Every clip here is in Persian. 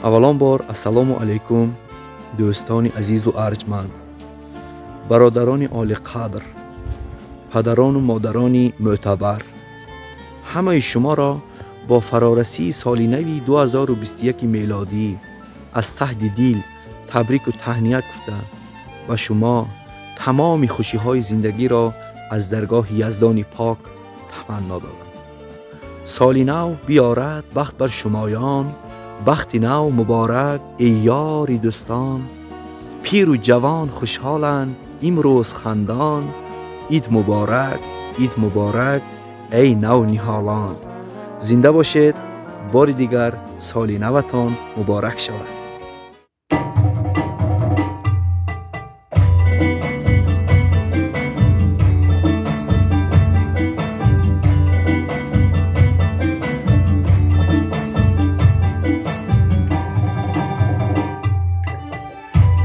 اولان بار السلام علیکم دوستان عزیز و ارجمند، برادران عالی قدر، پدران و مادران معتبر، همه شما را با فرارسی سال نو 2021 میلادی از ته دل تبریک و تهنیت گفته و شما تمام خوشی های زندگی را از درگاه یزدان پاک تمنا دارم. سال نو بیارد بخت بر شمایان، بخت نو مبارک ای یاری دوستان، پیر و جوان خوشحالند امروز خندان، عید مبارک، عید مبارک ای نو نهالان. زنده باشید، بار دیگر سال نوتان مبارک شود.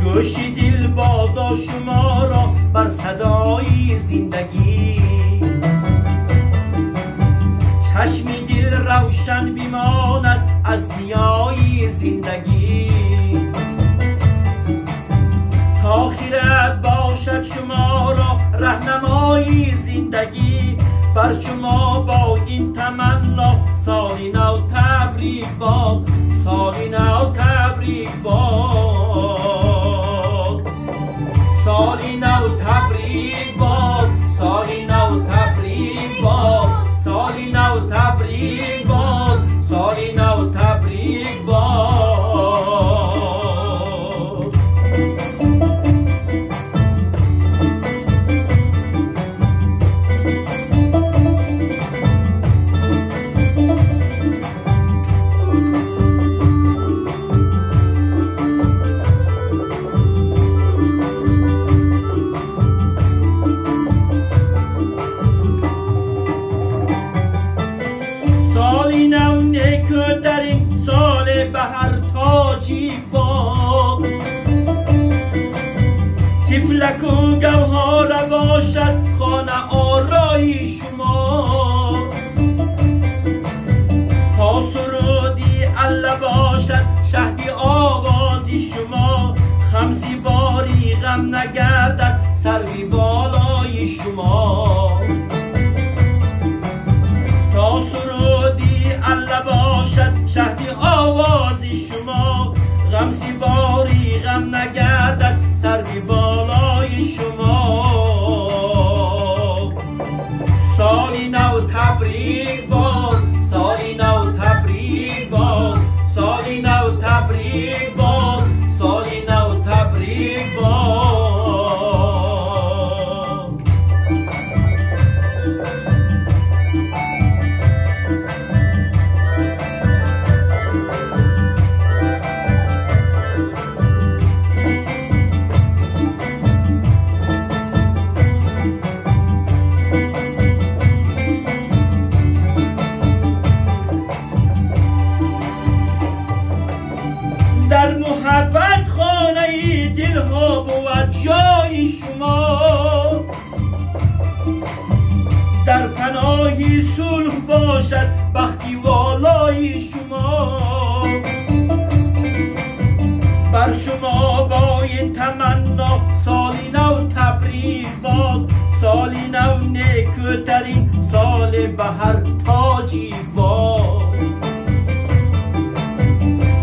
گوش دل بادا شما را بر صدای زندگی، چشم دل روشن بماند از ضیای زندگی، تا آخرت باشد شما را رهنمای زندگی. بر شما با این تمنا سال نو تبریک باد، سال نو تبریک باد، سال نو تبریک باد، سال نو تبریک باد، سال نو تبریک باد، سال نو تبریک باد. سالی نو نیکو در این سال بهر تاجی باد، طفلک و گوهر باشد خانه آرای شما، تا سرودی الله باشد شهدی آوازی شما، خمسی باری غم نگردد سروی بالای شما، تا سرودی الله باشد شهدی آوازی شما، غمزی باری غم نگردد سروی بالای شما. سالی نو تبریک باد، سالی نو تبریک باد، سالی نو تبریک باد، سالی نو تبریک باد. در محبت خانه دل ها بود جای شما، در پناهی صلح باشد بختی والای شما، بر شما با این تمنا سالی نو تبریک باد، سالی نو نیکوترین سال بهر تاجی باد،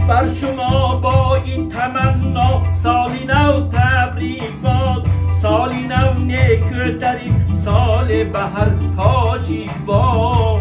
بر شما با این تمنا سالی نو تبریک باد، سالی نو نیکوترین سال بهر تاجی باد.